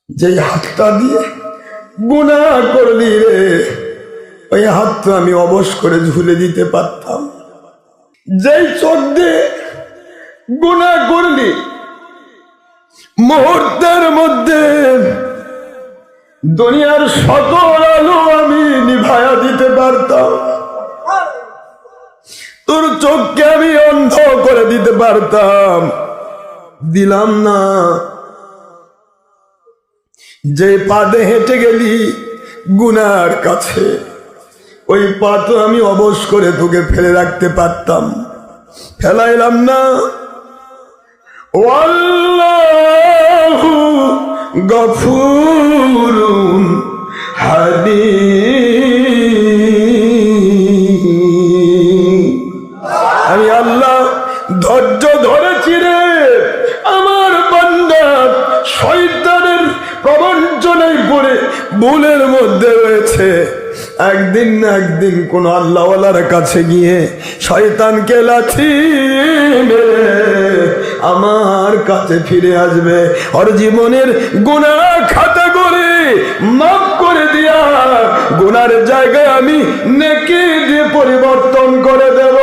যে হাতটা দিয়ে গুনাহ করলি রে, ওই হাত তো আমি অবশ করে ঝুলে দিতে পারতাম। যেই চোখ দিয়ে গুনাহ করলি, মুহূর্তের মধ্যে দুনিয়ার সকল আলো আমি নিভায়া দিতে পারতাম, তোর চোখকে আমি অন্ধ করে দিতে পারতাম, দিলাম না। যে পাদে হেঁটে গেলি গুনার কাছে, ওই পা তো আমি অবশ করে তোকে ফেলে রাখতে পারতাম, ফেলাইলাম না। আল্লাহু গফুরুন হালিম। আমি আল্লাহ ধৈর্য ধরেছি রে, আমার বান্দা শয়তানের প্রবঞ্চনায় পড়ে ভুলের মধ্যে রয়েছে। একদিন না একদিন কোন আল্লাহওয়ালার কাছে গিয়ে শয়তানকে লাথি মেরে আমার কাছে ফিরে আসবে, ওর জীবনের গুনাহ খাতা করে মাফ করে দিয়া গুনার জায়গায় আমি নেকি দিয়ে পরিবর্তন করে দেব।